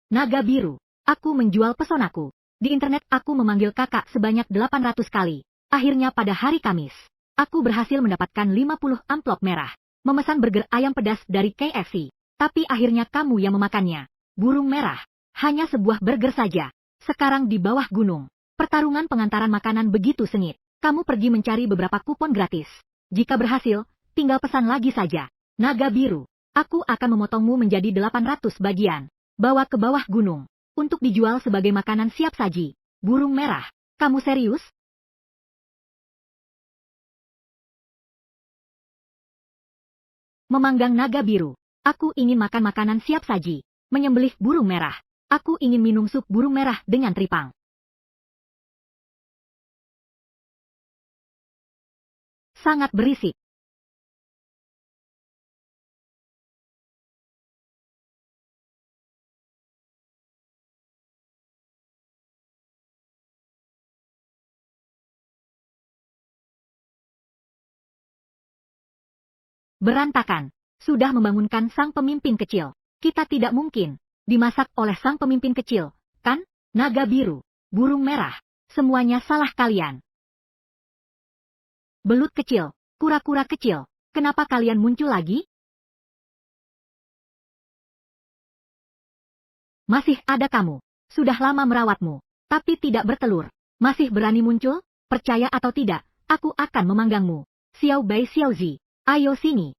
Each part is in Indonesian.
Naga biru. Aku menjual pesonaku. Di internet aku memanggil kakak sebanyak 800 kali. Akhirnya pada hari Kamis, aku berhasil mendapatkan 50 amplop merah. Memesan burger ayam pedas dari KFC. Tapi akhirnya kamu yang memakannya. Burung merah. Hanya sebuah burger saja. Sekarang di bawah gunung. Pertarungan pengantaran makanan begitu sengit. Kamu pergi mencari beberapa kupon gratis. Jika berhasil, tinggal pesan lagi saja. Naga biru. Aku akan memotongmu menjadi 800 bagian. Bawa ke bawah gunung. Untuk dijual sebagai makanan siap saji. Burung merah. Kamu serius? Memanggang naga biru. Aku ingin makan makanan siap saji. Menyembelih burung merah. Aku ingin minum sup burung merah dengan tripang. Sangat berisik. Berantakan. Sudah membangunkan sang pemimpin kecil. Kita tidak mungkin dimasak oleh sang pemimpin kecil, kan? Naga biru, burung merah, semuanya salah kalian. Belut kecil, kura-kura kecil, kenapa kalian muncul lagi? Masih ada kamu. Sudah lama merawatmu, tapi tidak bertelur. Masih berani muncul? Percaya atau tidak, aku akan memanggangmu. Xiao Bei Xiaozi, ayo sini.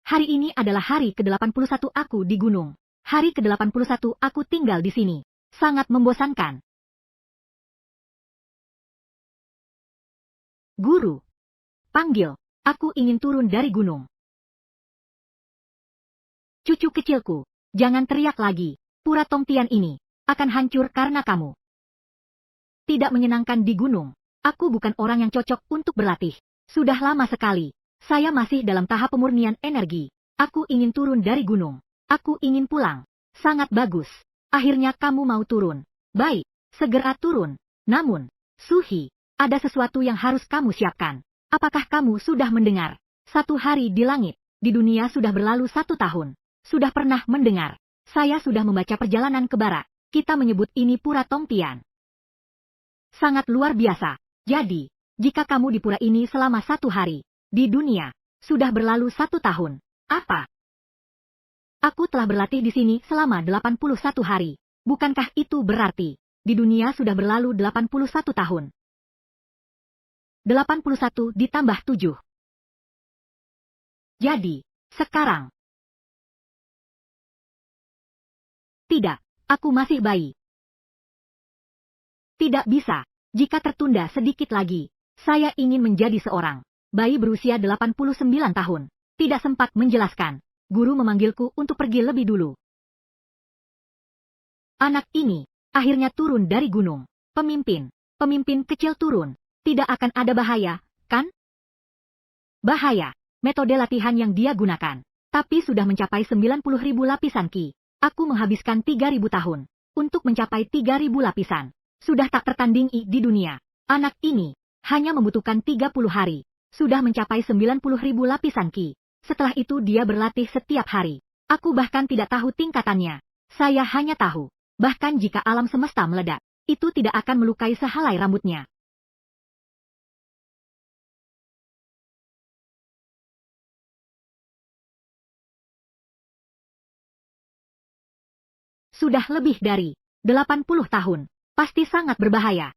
Hari ini adalah hari ke-81 aku di gunung. Hari ke-81 aku tinggal di sini. Sangat membosankan. Guru. Panggil, aku ingin turun dari gunung. Cucu kecilku, jangan teriak lagi. Pura Tongtian ini akan hancur karena kamu. Tidak menyenangkan di gunung. Aku bukan orang yang cocok untuk berlatih. Sudah lama sekali. Saya masih dalam tahap pemurnian energi. Aku ingin turun dari gunung. Aku ingin pulang. Sangat bagus. Akhirnya kamu mau turun. Baik, segera turun. Namun, Suhi, ada sesuatu yang harus kamu siapkan. Apakah kamu sudah mendengar? 1 hari di langit, di dunia sudah berlalu 1 tahun. Sudah pernah mendengar? Saya sudah membaca perjalanan ke barat. Kita menyebut ini Pura Tongtian. Sangat luar biasa. Jadi, jika kamu di pura ini selama 1 hari, di dunia, sudah berlalu 1 tahun. Apa? Aku telah berlatih di sini selama 81 hari. Bukankah itu berarti, di dunia sudah berlalu 81 tahun? 81 ditambah 7. Jadi, sekarang. Tidak, aku masih bayi. Tidak bisa, jika tertunda sedikit lagi. Saya ingin menjadi seorang bayi berusia 89 tahun. Tidak sempat menjelaskan. Guru memanggilku untuk pergi lebih dulu. Anak ini akhirnya turun dari gunung. Pemimpin kecil turun. Tidak akan ada bahaya, kan? Bahaya, metode latihan yang dia gunakan. Tapi sudah mencapai 90.000 lapisan Qi. Aku menghabiskan 3.000 tahun untuk mencapai 3.000 lapisan. Sudah tak tertandingi di dunia. Anak ini hanya membutuhkan 30 hari. Sudah mencapai 90.000 lapisan Qi. Setelah itu dia berlatih setiap hari. Aku bahkan tidak tahu tingkatannya. Saya hanya tahu, bahkan jika alam semesta meledak, itu tidak akan melukai sehelai rambutnya. Sudah lebih dari 80 tahun. Pasti sangat berbahaya.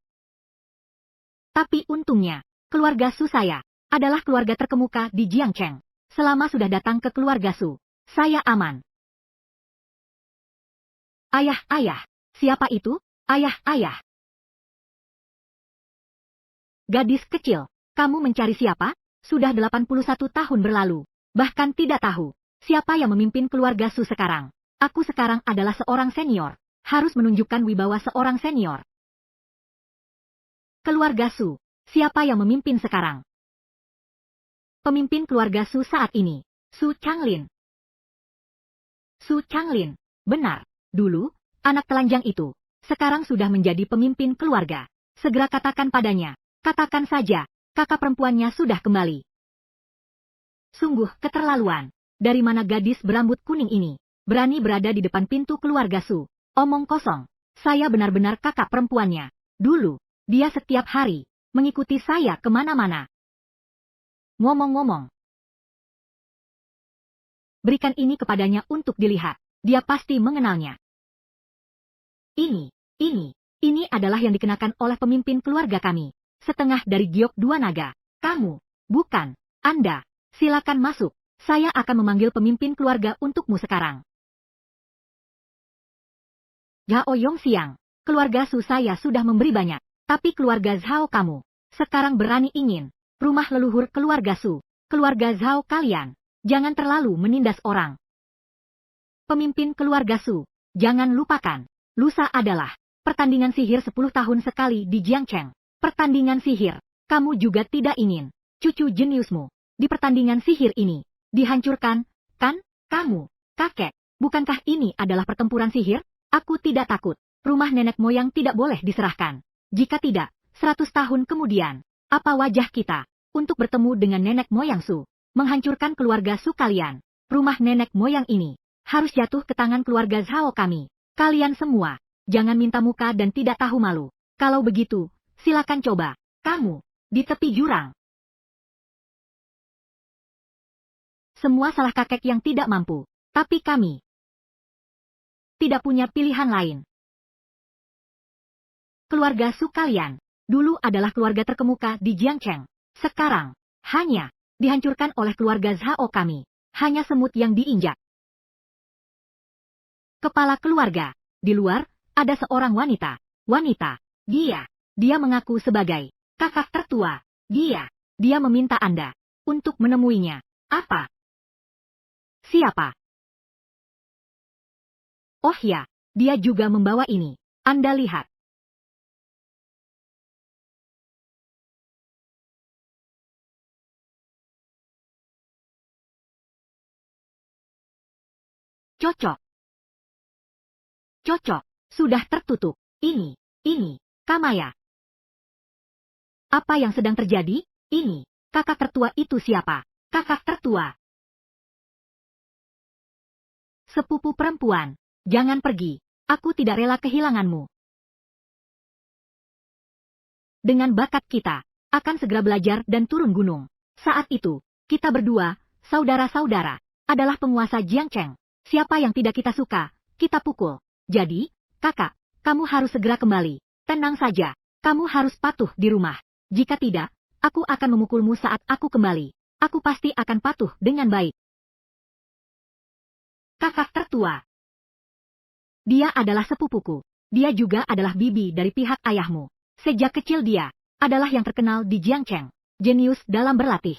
Tapi untungnya, keluarga Su saya adalah keluarga terkemuka di Jiangcheng. Selama sudah datang ke keluarga Su, saya aman. Ayah, siapa itu? Ayah. Gadis kecil, kamu mencari siapa? Sudah 81 tahun berlalu. Bahkan tidak tahu siapa yang memimpin keluarga Su sekarang. Aku sekarang adalah seorang senior. Harus menunjukkan wibawa seorang senior. Keluarga Su, siapa yang memimpin sekarang? Pemimpin keluarga Su saat ini, Su Changlin. Su Changlin, benar. Dulu, anak telanjang itu, sekarang sudah menjadi pemimpin keluarga. Segera katakan padanya, katakan saja, kakak perempuannya sudah kembali. Sungguh keterlaluan. Dari mana gadis berambut kuning ini? berani berada di depan pintu keluarga Su. Omong kosong. Saya benar-benar kakak perempuannya. Dulu, dia setiap hari mengikuti saya kemana-mana. Ngomong-ngomong, berikan ini kepadanya untuk dilihat. Dia pasti mengenalnya. Ini adalah yang dikenakan oleh pemimpin keluarga kami. Setengah dari giok dua naga. Kamu, bukan, Anda. Silakan masuk. Saya akan memanggil pemimpin keluarga untukmu sekarang. Yao Yongxiang, keluarga Su saya sudah memberi banyak. Tapi keluarga Zhao kamu, sekarang berani ingin. Rumah leluhur keluarga Su, keluarga Zhao kalian. Jangan terlalu menindas orang. Pemimpin keluarga Su, jangan lupakan. Lusa adalah pertandingan sihir 10 tahun sekali di Jiangcheng. Pertandingan sihir, kamu juga tidak ingin. Cucu jeniusmu, di pertandingan sihir ini, dihancurkan, kan? Kamu, kakek, bukankah ini adalah pertempuran sihir? Aku tidak takut. Rumah nenek moyang tidak boleh diserahkan. Jika tidak, 100 tahun kemudian, apa wajah kita untuk bertemu dengan nenek moyang Su? Menghancurkan keluarga Su kalian. Rumah nenek moyang ini harus jatuh ke tangan keluarga Zhao kami. Kalian semua, jangan minta muka dan tidak tahu malu. Kalau begitu, silakan coba. Kamu, di tepi jurang. Semua salah kakek yang tidak mampu. Tapi kami tidak punya pilihan lain. Keluarga Su kalian dulu adalah keluarga terkemuka di Jiangcheng. Sekarang, hanya dihancurkan oleh keluarga Zhao kami. Hanya semut yang diinjak. Kepala keluarga. Di luar, ada seorang wanita. Wanita. Dia mengaku sebagai kakak tertua. Dia meminta Anda untuk menemuinya. Apa? Siapa? Oh ya, dia juga membawa ini. Anda lihat. Cocok. Cocok. Sudah tertutup. Ini. Kamaya. Apa yang sedang terjadi? Ini. Kakak tertua itu siapa? Kakak tertua. Sepupu perempuan. Jangan pergi. Aku tidak rela kehilanganmu. Dengan bakat kita, akan segera belajar dan turun gunung. Saat itu, kita berdua, saudara-saudara, adalah penguasa Jiangcheng. Siapa yang tidak kita suka, kita pukul. Jadi, kakak, kamu harus segera kembali. Tenang saja, kamu harus patuh di rumah. Jika tidak, aku akan memukulmu saat aku kembali. Aku pasti akan patuh dengan baik. Kakak tertua. Dia adalah sepupuku. Dia juga adalah bibi dari pihak ayahmu. Sejak kecil dia adalah yang terkenal di Jiangcheng. Jenius dalam berlatih.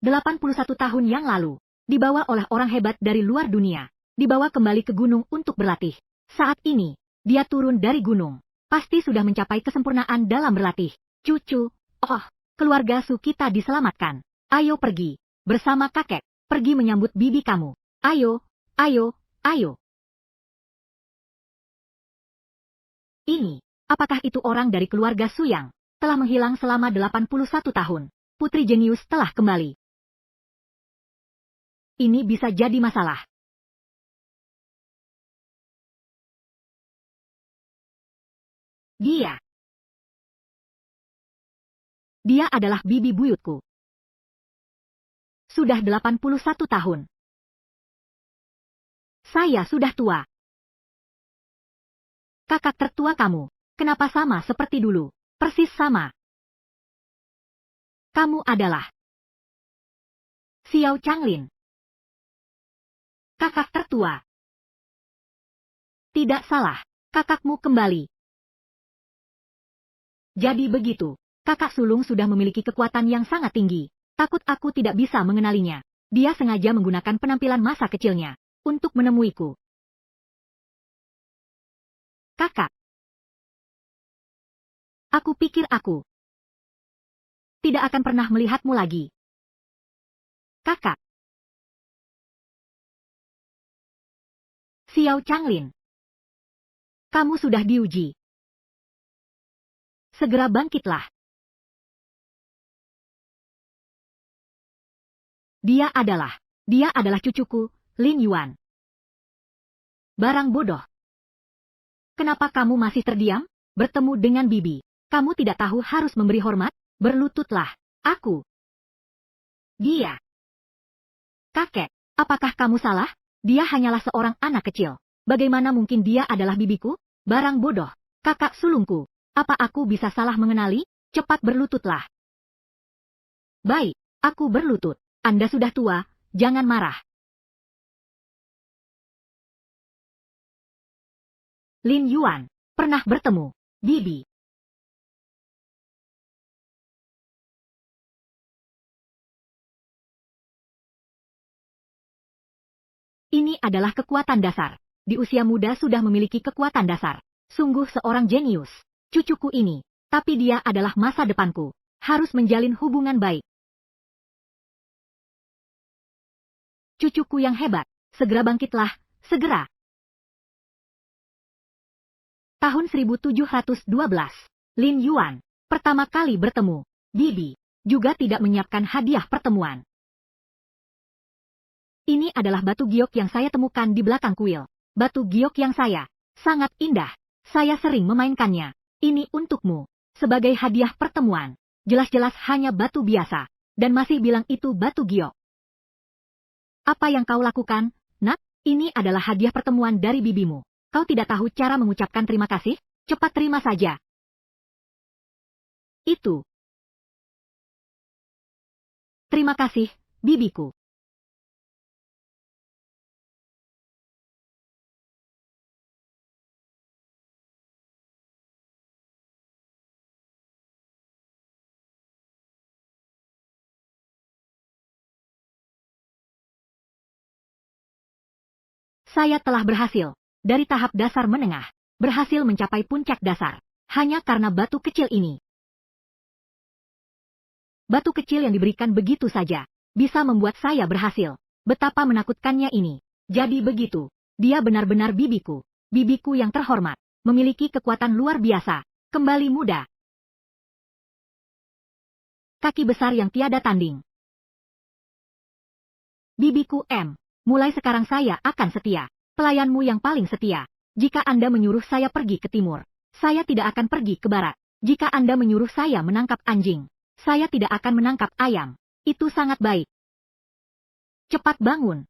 81 tahun yang lalu, dibawa oleh orang hebat dari luar dunia. Dibawa kembali ke gunung untuk berlatih. Saat ini, dia turun dari gunung. Pasti sudah mencapai kesempurnaan dalam berlatih. Cucu, keluarga Su kita diselamatkan. Ayo pergi, bersama kakek, pergi menyambut bibi kamu. Ayo. Ini, apakah itu orang dari keluarga Su yang telah menghilang selama 81 tahun? Putri jenius telah kembali. Ini bisa jadi masalah. Dia adalah bibi buyutku. Sudah 81 tahun. Saya sudah tua. Kakak tertua kamu, kenapa sama seperti dulu? Persis sama. Kamu adalah Xiao Changlin. Kakak tertua. Tidak salah, kakakmu kembali. Jadi begitu, kakak sulung sudah memiliki kekuatan yang sangat tinggi. Takut aku tidak bisa mengenalinya. Dia sengaja menggunakan penampilan masa kecilnya untuk menemuiku. Kakak. Aku pikir aku tidak akan pernah melihatmu lagi. Kakak. Xiao Changlin. Kamu sudah diuji. Segera bangkitlah. Dia adalah cucuku, Lin Yuan. barang bodoh. Kenapa kamu masih terdiam? Bertemu dengan bibi. Kamu tidak tahu harus memberi hormat? Berlututlah. Aku. Dia. Kakek, apakah kamu salah? Dia hanyalah seorang anak kecil. Bagaimana mungkin dia adalah bibiku? Barang bodoh. Kakak sulungku. Apa aku bisa salah mengenali? Cepat berlututlah. Baik, aku berlutut. Anda sudah tua, jangan marah. Lin Yuan, pernah bertemu, bibi. Ini adalah kekuatan dasar. Di usia muda sudah memiliki kekuatan dasar. Sungguh seorang jenius. Cucuku ini. Tapi dia adalah masa depanku. Harus menjalin hubungan baik. Cucuku yang hebat. Segera bangkitlah. Segera. Tahun 1712. Lin Yuan. Pertama kali bertemu. Bibi. Juga tidak menyiapkan hadiah pertemuan. Ini adalah batu giok yang saya temukan di belakang kuil. Batu giok yang sangat indah. Saya sering memainkannya. Ini untukmu. Sebagai hadiah pertemuan. Jelas-jelas hanya batu biasa. Dan masih bilang itu batu giok. Apa yang kau lakukan, nak? Ini adalah hadiah pertemuan dari bibimu. Kau tidak tahu cara mengucapkan terima kasih? Cepat terima saja. Itu. Terima kasih, bibiku. Saya telah berhasil, dari tahap dasar menengah, berhasil mencapai puncak dasar, hanya karena batu kecil ini. Batu kecil yang diberikan begitu saja, bisa membuat saya berhasil. Betapa menakutkannya ini. Jadi begitu, dia benar-benar bibiku. Bibiku yang terhormat, memiliki kekuatan luar biasa, kembali muda. Kaki besar yang tiada tanding. Bibiku M. Mulai sekarang saya akan setia. Pelayanmu yang paling setia. Jika Anda menyuruh saya pergi ke timur, saya tidak akan pergi ke barat. Jika Anda menyuruh saya menangkap anjing, saya tidak akan menangkap ayam. Itu sangat baik. Cepat bangun.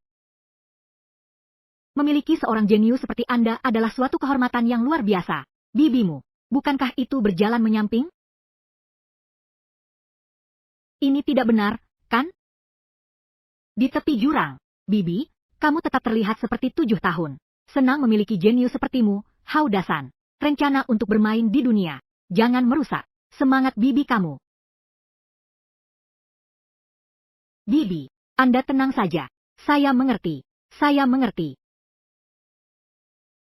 Memiliki seorang jenius seperti Anda adalah suatu kehormatan yang luar biasa. Bibimu, bukankah itu berjalan menyamping? Ini tidak benar, kan? Di tepi jurang. Bibi, kamu tetap terlihat seperti 7 tahun. Senang memiliki jenius sepertimu, Hao Dasan. Rencana untuk bermain di dunia. Jangan merusak semangat bibi kamu. Bibi, Anda tenang saja. Saya mengerti. Saya mengerti.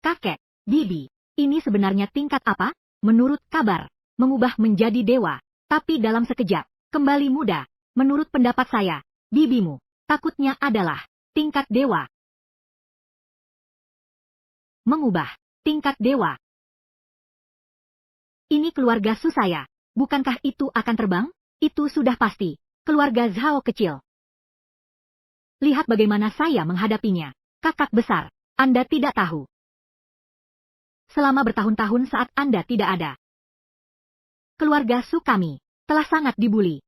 Kakek, bibi, ini sebenarnya tingkat apa? Menurut kabar, mengubah menjadi dewa. Tapi dalam sekejap, kembali muda. Menurut pendapat saya, bibimu, takutnya adalah tingkat dewa. Mengubah tingkat dewa. Ini keluarga Su saya. Bukankah itu akan terbang? Itu sudah pasti. Keluarga Zhao kecil. Lihat bagaimana saya menghadapinya. Kakak besar, Anda tidak tahu. Selama bertahun-tahun saat Anda tidak ada. Keluarga Su kami telah sangat dibuli.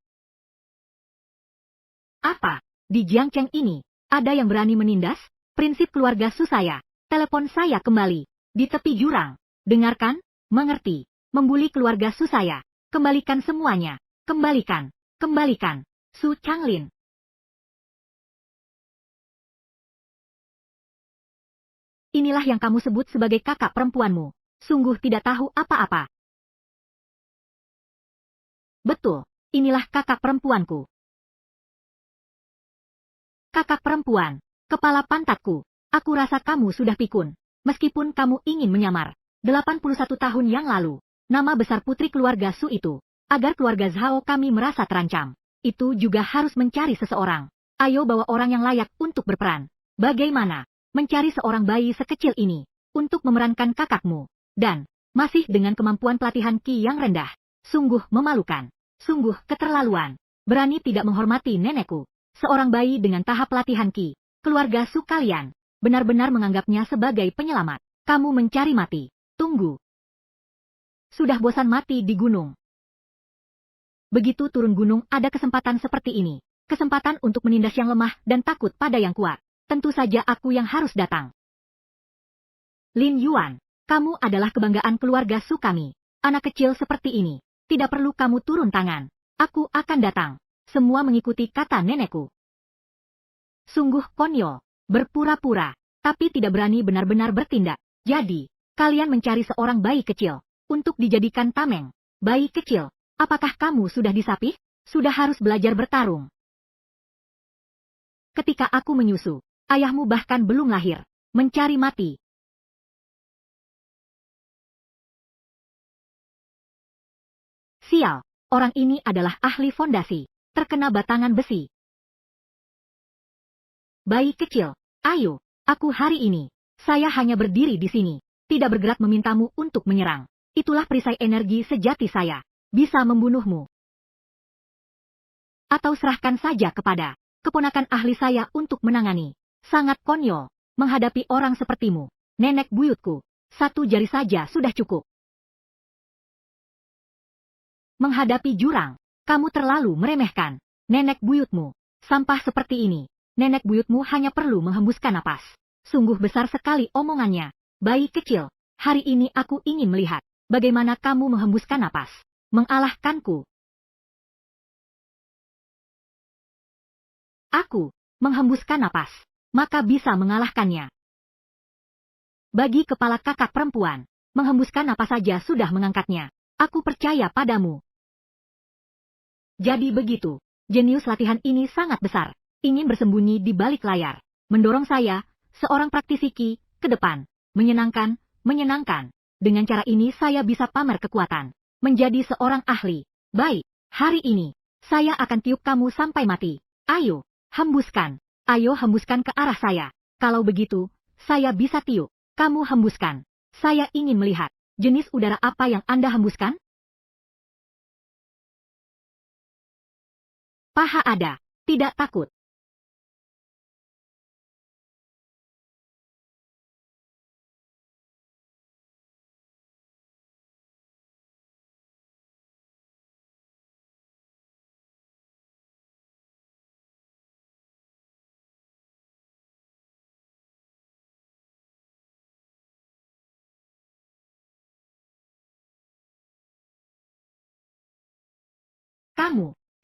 Apa? Di Jiangcheng ini, ada yang berani menindas? Prinsip keluarga Su saya. Telepon saya kembali. Di tepi jurang. Dengarkan? Mengerti. Membuli keluarga Su saya. Kembalikan semuanya. Kembalikan. Kembalikan. Su Changlin. Inilah yang kamu sebut sebagai kakak perempuanmu. Sungguh tidak tahu apa-apa. Betul. Inilah kakak perempuanku. Kakak perempuan, kepala pantatku, aku rasa kamu sudah pikun. Meskipun kamu ingin menyamar. 81 tahun yang lalu, nama besar putri keluarga Su itu, agar keluarga Zhao kami merasa terancam. Itu juga harus mencari seseorang. Ayo bawa orang yang layak untuk berperan. Bagaimana? Mencari seorang bayi sekecil ini, untuk memerankan kakakmu. Dan, masih dengan kemampuan pelatihan Ki yang rendah. Sungguh memalukan. Sungguh keterlaluan. Berani tidak menghormati nenekku. Seorang bayi dengan tahap pelatihan Ki. Keluarga Su kalian. benar-benar menganggapnya sebagai penyelamat. Kamu mencari mati. Tunggu. Sudah bosan mati di gunung. Begitu turun gunung ada kesempatan seperti ini. Kesempatan untuk menindas yang lemah dan takut pada yang kuat. Tentu saja aku yang harus datang. Lin Yuan, kamu adalah kebanggaan keluarga Su kami. Anak kecil seperti ini. Tidak perlu kamu turun tangan. Aku akan datang. Semua mengikuti kata nenekku. Sungguh konyol. Berpura-pura, tapi tidak berani benar-benar bertindak. Jadi, kalian mencari seorang bayi kecil untuk dijadikan tameng. Bayi kecil, apakah kamu sudah disapih? Sudah harus belajar bertarung. Ketika aku menyusu, ayahmu bahkan belum lahir. Mencari mati. Sial, orang ini adalah ahli fondasi, terkena batangan besi. Bayi kecil, ayo, aku hari ini. Saya hanya berdiri di sini, tidak bergerak memintamu untuk menyerang. Itulah perisai energi sejati saya. Bisa membunuhmu. Atau serahkan saja kepada keponakan ahli saya untuk menangani. Sangat konyol, menghadapi orang sepertimu. Nenek buyutku, satu jari saja sudah cukup. Menghadapi jurang, kamu terlalu meremehkan. Nenek buyutmu, sampah seperti ini. Nenek buyutmu hanya perlu menghembuskan napas. Sungguh besar sekali omongannya. Bayi kecil, hari ini aku ingin melihat bagaimana kamu menghembuskan napas. Mengalahkanku. Aku menghembuskan napas, maka bisa mengalahkannya. Bagi kepala kakak perempuan, menghembuskan napas saja sudah mengangkatnya. Aku percaya padamu. Jadi begitu, jenius latihan ini sangat besar. Ingin bersembunyi di balik layar, mendorong saya, seorang praktisi Qi, ke depan. Menyenangkan, menyenangkan. Dengan cara ini saya bisa pamer kekuatan, menjadi seorang ahli. Baik, hari ini, saya akan tiup kamu sampai mati. Ayo, hembuskan. Ayo hembuskan ke arah saya. Kalau begitu, saya bisa tiup. Kamu hembuskan. Saya ingin melihat, jenis udara apa yang Anda hembuskan? Paha ada, tidak takut.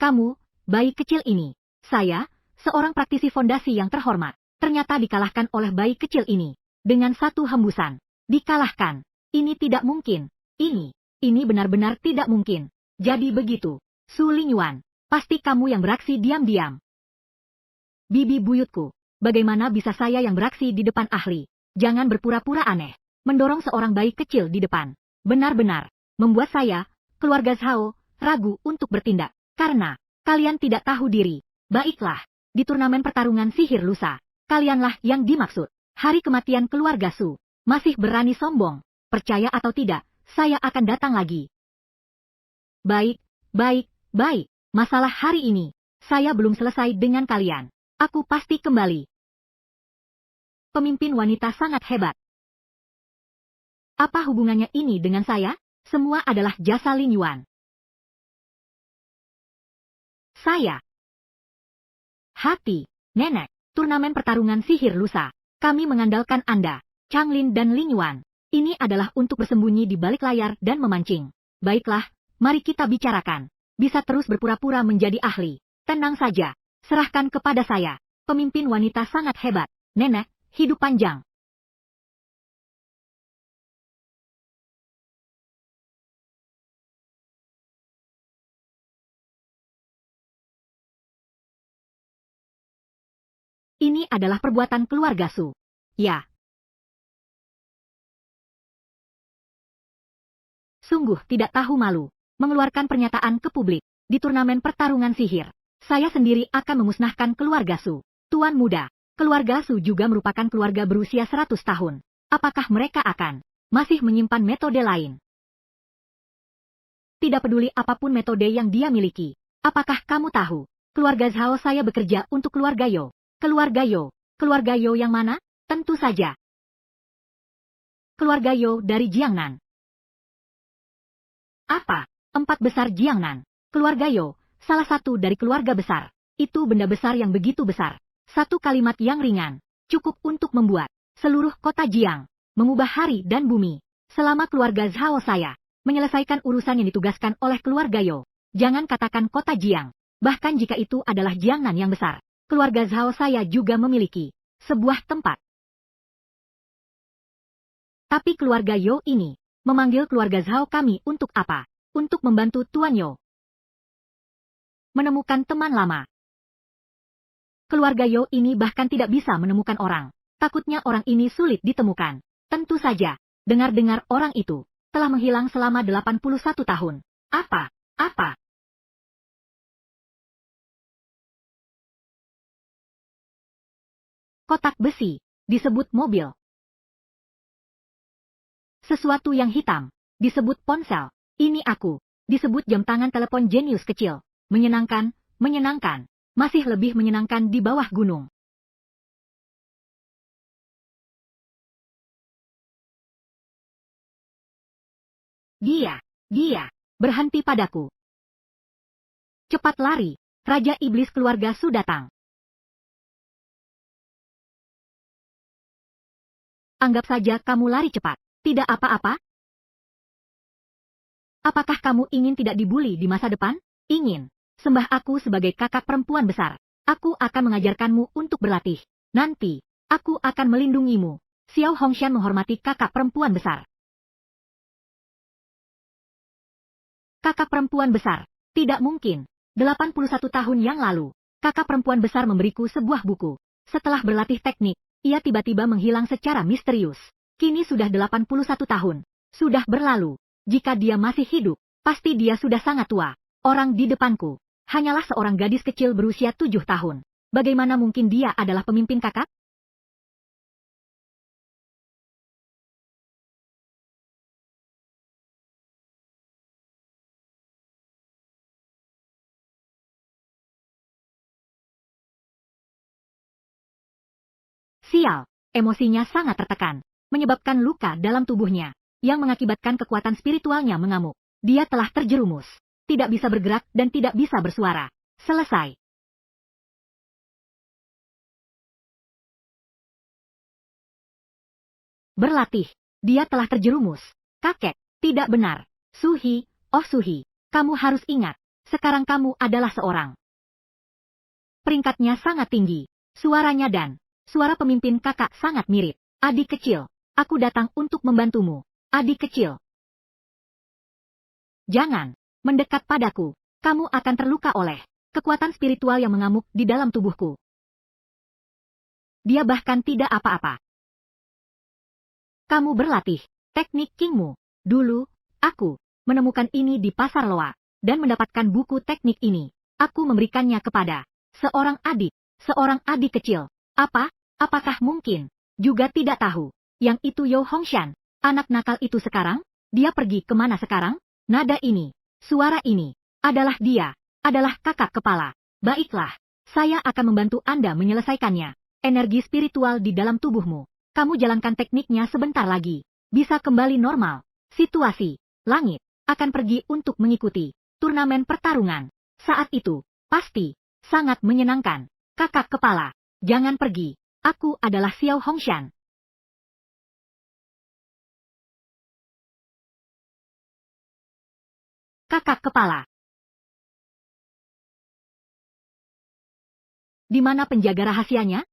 Kamu, bayi kecil ini. Saya, seorang praktisi fondasi yang terhormat, ternyata dikalahkan oleh bayi kecil ini. Dengan satu hembusan. Dikalahkan. Ini tidak mungkin. Ini benar-benar tidak mungkin. Jadi begitu. Su Lingyuan, pasti kamu yang beraksi diam-diam. Bibi buyutku, bagaimana bisa saya yang beraksi di depan ahli? Jangan berpura-pura aneh. Mendorong seorang bayi kecil di depan. Benar-benar, membuat saya, keluarga Zhao, ragu untuk bertindak. Karena, kalian tidak tahu diri. Baiklah, di turnamen pertarungan sihir lusa, kalianlah yang dimaksud. Hari kematian keluarga Su. Masih berani sombong. Percaya atau tidak, saya akan datang lagi. Baik. Masalah hari ini, saya belum selesai dengan kalian. Aku pasti kembali. Pemimpin wanita sangat hebat. Apa hubungannya ini dengan saya? Semua adalah jasa Lin Yuan. Saya. Hati, nenek, turnamen pertarungan sihir lusa. Kami mengandalkan Anda, Chang Lin dan Lin Yuan. Ini adalah untuk bersembunyi di balik layar dan memancing. Baiklah, mari kita bicarakan. Bisa terus berpura-pura menjadi ahli. Tenang saja, serahkan kepada saya. Pemimpin wanita sangat hebat. Nenek, hidup panjang. Ini adalah perbuatan keluarga Su. Ya. Sungguh tidak tahu malu, mengeluarkan pernyataan ke publik, di turnamen pertarungan sihir. Saya sendiri akan memusnahkan keluarga Su. Tuan muda, keluarga Su juga merupakan keluarga berusia 100 tahun. Apakah mereka akan masih menyimpan metode lain? Tidak peduli apapun metode yang dia miliki. Apakah kamu tahu, keluarga Zhao saya bekerja untuk keluarga Yo. Keluarga Yo yang mana? Tentu saja. Keluarga Yo dari Jiangnan. Apa? 4 besar Jiangnan. Keluarga Yo, salah satu dari keluarga besar. Itu benda besar yang begitu besar. Satu kalimat yang ringan, cukup untuk membuat seluruh kota Jiang mengubah hari dan bumi. Selama keluarga Zhao saya menyelesaikan urusan yang ditugaskan oleh keluarga Yo, jangan katakan kota Jiang. Bahkan jika itu adalah Jiangnan yang besar, keluarga Zhao saya juga memiliki sebuah tempat. Tapi keluarga Yo ini memanggil keluarga Zhao kami untuk apa? Untuk membantu Tuan Yo menemukan teman lama. Keluarga Yo ini bahkan tidak bisa menemukan orang. Takutnya orang ini sulit ditemukan. Tentu saja, dengar-dengar orang itu telah menghilang selama 81 tahun. Apa? Apa? Kotak besi disebut mobil. Sesuatu yang hitam disebut ponsel. Ini aku disebut jam tangan telepon jenius kecil. Menyenangkan, menyenangkan. Masih lebih menyenangkan di bawah gunung. Dia berhenti padaku. Cepat lari, Raja Iblis keluarga Su datang. Anggap saja kamu lari cepat. Tidak apa-apa? Apakah kamu ingin tidak dibuli di masa depan? Ingin. Sembah aku sebagai kakak perempuan besar. Aku akan mengajarkanmu untuk berlatih. Nanti, aku akan melindungimu. Xiao Hongshan menghormati kakak perempuan besar. Kakak perempuan besar. Tidak mungkin. 81 tahun yang lalu, kakak perempuan besar memberiku sebuah buku. Setelah berlatih teknik, ia tiba-tiba menghilang secara misterius. Kini sudah 81 tahun. Sudah berlalu. Jika dia masih hidup, pasti dia sudah sangat tua. Orang di depanku hanyalah seorang gadis kecil berusia 7 tahun. Bagaimana mungkin dia adalah pemimpin kakak? Sial, emosinya sangat tertekan, menyebabkan luka dalam tubuhnya, yang mengakibatkan kekuatan spiritualnya mengamuk. Dia telah terjerumus, tidak bisa bergerak dan tidak bisa bersuara. Selesai. Berlatih. Dia telah terjerumus. Kakek, tidak benar. Suhi, oh Suhi, kamu harus ingat, sekarang kamu adalah seorang. Peringkatnya sangat tinggi. Suaranya dan suara pemimpin kakak sangat mirip. Adik kecil, aku datang untuk membantumu. Adik kecil. Jangan mendekat padaku. Kamu akan terluka oleh kekuatan spiritual yang mengamuk di dalam tubuhku. Dia bahkan tidak apa-apa. Kamu berlatih teknik Kingmu. Dulu, aku menemukan ini di pasar loa dan mendapatkan buku teknik ini. Aku memberikannya kepada seorang adik kecil. Apakah mungkin? Juga tidak tahu. Yang itu Yo Hongshan, anak nakal itu sekarang? Dia pergi kemana sekarang? Nada ini, suara ini, adalah dia, adalah kakak kepala. Baiklah, saya akan membantu Anda menyelesaikannya. Energi spiritual di dalam tubuhmu. Kamu jalankan tekniknya sebentar lagi. Bisa kembali normal. Situasi, langit, akan pergi untuk mengikuti turnamen pertarungan. Saat itu, pasti, sangat menyenangkan. Kakak kepala, jangan pergi. Aku adalah Xiao Hongshan. Kakak kepala. Di mana penjaga rahasianya?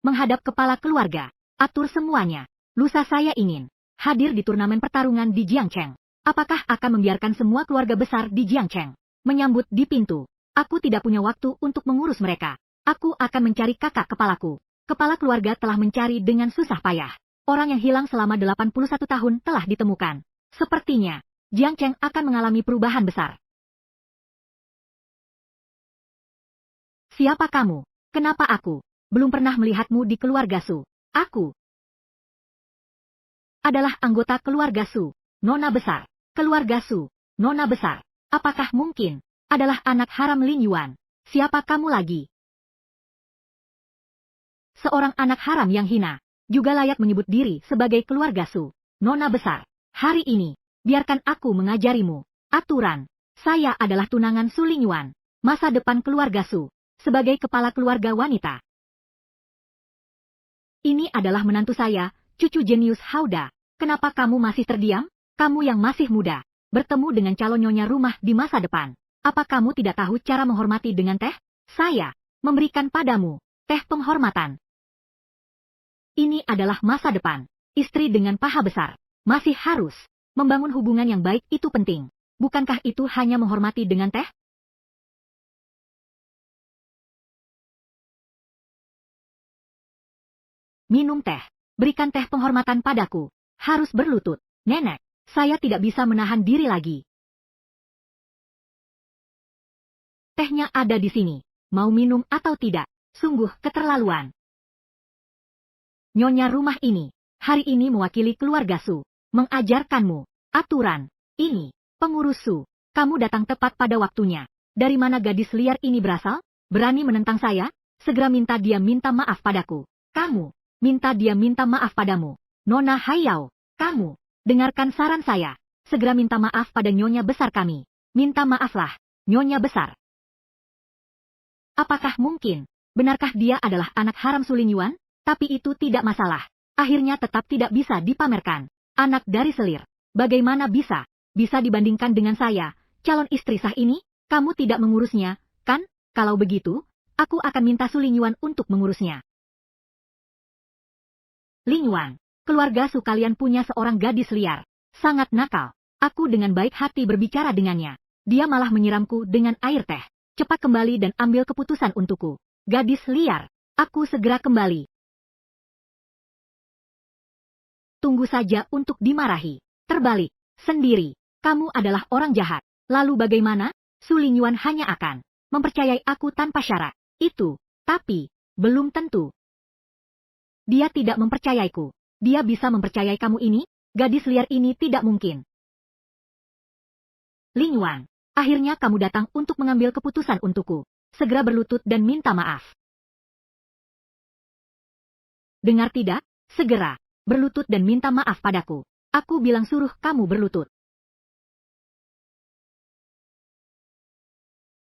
Menghadap kepala keluarga. Atur semuanya. Lusa saya ingin hadir di turnamen pertarungan di Jiangcheng. Apakah akan membiarkan semua keluarga besar di Jiangcheng menyambut di pintu? Aku tidak punya waktu untuk mengurus mereka. Aku akan mencari kakak kepalaku. Kepala keluarga telah mencari dengan susah payah. Orang yang hilang selama 81 tahun telah ditemukan. Sepertinya, Jiangcheng akan mengalami perubahan besar. Siapa kamu? Kenapa aku belum pernah melihatmu di keluarga Su? Aku adalah anggota keluarga Su, nona besar. Keluarga Su, nona besar. Apakah mungkin adalah anak haram Lin Yuan? Siapa kamu lagi? seorang anak haram yang hina, juga layak menyebut diri sebagai keluarga Su. Nona besar, hari ini, biarkan aku mengajarimu. Aturan, saya adalah tunangan Su Lingyuan, masa depan keluarga Su, sebagai kepala keluarga wanita. Ini adalah menantu saya, cucu jenius Hauda. Kenapa kamu masih terdiam? Kamu yang masih muda, bertemu dengan calon nyonya rumah di masa depan. Apa kamu tidak tahu cara menghormati dengan teh? Saya memberikan padamu teh penghormatan. Ini adalah masa depan. Istri dengan paha besar masih harus membangun hubungan yang baik, itu penting. Bukankah itu hanya menghormati dengan teh? Minum teh. Berikan teh penghormatan padaku. Harus berlutut. Nenek, saya tidak bisa menahan diri lagi. Tehnya ada di sini. Mau minum atau tidak? Sungguh keterlaluan. Nyonya rumah ini, hari ini mewakili keluarga Su, mengajarkanmu aturan. Ini, pengurus Su, kamu datang tepat pada waktunya. Dari mana gadis liar ini berasal? Berani menentang saya? Segera minta dia minta maaf padaku. Kamu, minta dia minta maaf padamu. Nona Hayao, kamu, dengarkan saran saya. Segera minta maaf pada nyonya besar kami. Minta maaflah, nyonya besar. Apakah mungkin? Benarkah dia adalah anak haram Su Lingyuan? Tapi itu tidak masalah. Akhirnya tetap tidak bisa dipamerkan. Anak dari selir. Bagaimana bisa? Bisa dibandingkan dengan saya, calon istri sah ini? Kamu tidak mengurusnya, kan? Kalau begitu, aku akan minta Su Lingyuan untuk mengurusnya. Lingyuan, keluarga Su kalian punya seorang gadis liar. Sangat nakal. Aku dengan baik hati berbicara dengannya. Dia malah menyiramku dengan air teh. Cepat kembali dan ambil keputusan untukku. Gadis liar, aku segera kembali. Tunggu saja untuk dimarahi. Terbalik, sendiri. Kamu adalah orang jahat. Lalu bagaimana? Su Lingyuan hanya akan mempercayai aku tanpa syarat. Itu, tapi, belum tentu. Dia tidak mempercayaiku. Dia bisa mempercayai kamu ini? Gadis liar ini tidak mungkin. Lingyuan, akhirnya kamu datang untuk mengambil keputusan untukku. Segera berlutut dan minta maaf. Dengar tidak? Segera berlutut dan minta maaf padaku. Aku bilang suruh kamu berlutut.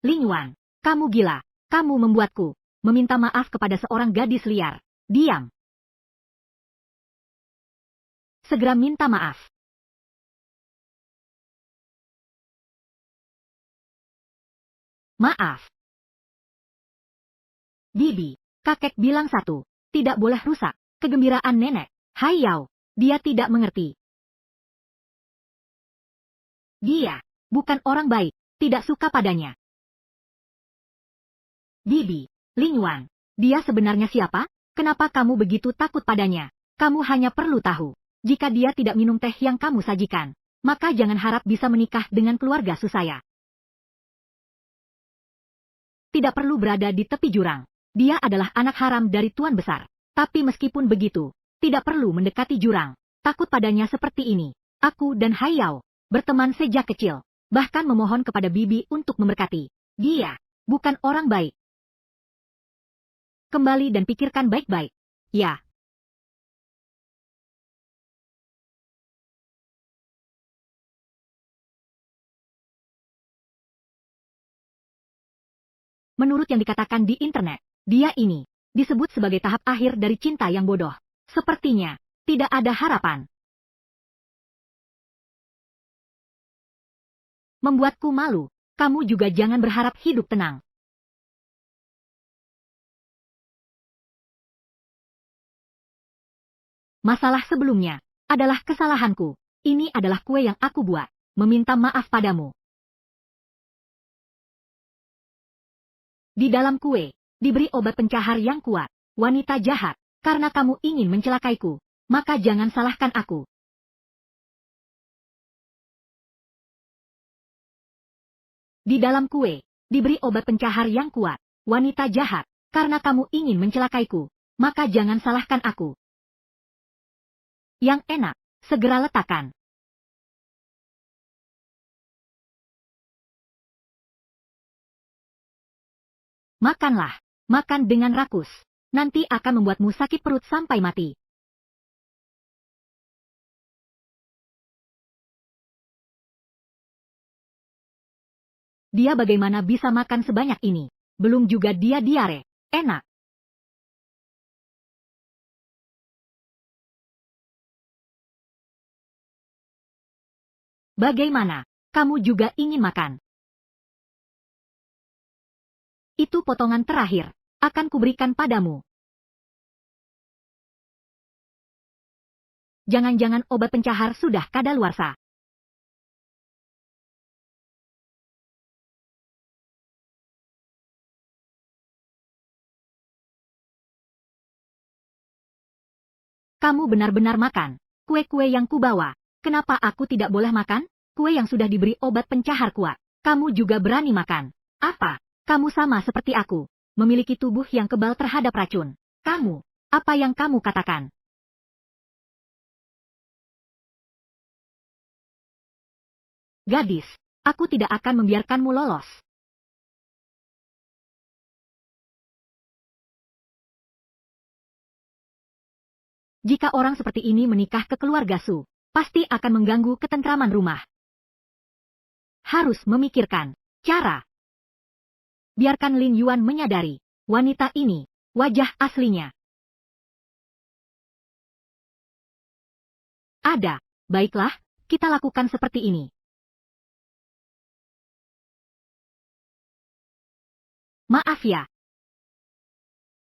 Lingyuan, kamu gila. Kamu membuatku meminta maaf kepada seorang gadis liar. Diam. Segera minta maaf. Maaf. Bibi, kakek bilang satu. Tidak boleh rusak kegembiraan nenek. Hayao, dia tidak mengerti. Dia bukan orang baik, tidak suka padanya. Bibi, Lingyuan, dia sebenarnya siapa? Kenapa kamu begitu takut padanya? Kamu hanya perlu tahu, jika dia tidak minum teh yang kamu sajikan, maka jangan harap bisa menikah dengan keluarga Susaya. Tidak perlu berada di tepi jurang. Dia adalah anak haram dari tuan besar. Tapi meskipun begitu, tidak perlu mendekati jurang. Takut padanya seperti ini. Aku dan Hayao berteman sejak kecil. Bahkan memohon kepada Bibi untuk memberkati. Dia bukan orang baik. Kembali dan pikirkan baik-baik. Ya. Menurut yang dikatakan di internet, dia ini disebut sebagai tahap akhir dari cinta yang bodoh. Sepertinya tidak ada harapan. Membuatku malu. Kamu juga jangan berharap hidup tenang. Masalah sebelumnya adalah kesalahanku. Ini adalah kue yang aku buat. Meminta maaf padamu. Di dalam kue, diberi obat pencahar yang kuat. Wanita jahat, karena kamu ingin mencelakaiku, maka jangan salahkan aku. Di dalam kue, diberi obat pencahar yang kuat. Wanita jahat, karena kamu ingin mencelakaiku, maka jangan salahkan aku. Yang enak, segera letakkan. Makanlah, makan dengan rakus. nanti akan membuatmu sakit perut sampai mati. Dia bagaimana bisa makan sebanyak ini? Belum juga dia diare. Enak. Bagaimana? Kamu juga ingin makan? Itu potongan terakhir. Akan kuberikan padamu. Jangan-jangan obat pencahar sudah kadaluarsa. Kamu benar-benar makan kue-kue yang kubawa. Kenapa aku tidak boleh makan? Kue yang sudah diberi obat pencahar kuat. Kamu juga berani makan. Apa? Kamu sama seperti aku. Memiliki tubuh yang kebal terhadap racun. Kamu, apa yang kamu katakan? Gadis, aku tidak akan membiarkanmu lolos. Jika orang seperti ini menikah ke keluarga Su, pasti akan mengganggu ketentraman rumah. Harus memikirkan cara. Biarkan Lin Yuan menyadari, wanita ini, wajah aslinya. Ada, baiklah, kita lakukan seperti ini. Maaf ya.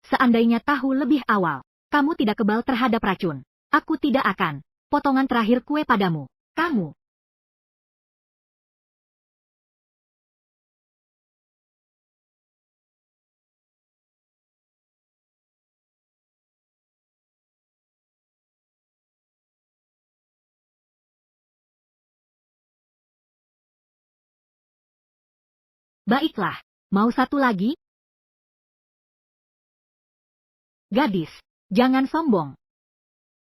Seandainya tahu lebih awal, kamu tidak kebal terhadap racun. Aku tidak akan. Potongan terakhir kue padamu. Kamu. Baiklah, mau satu lagi? Gadis, jangan sombong.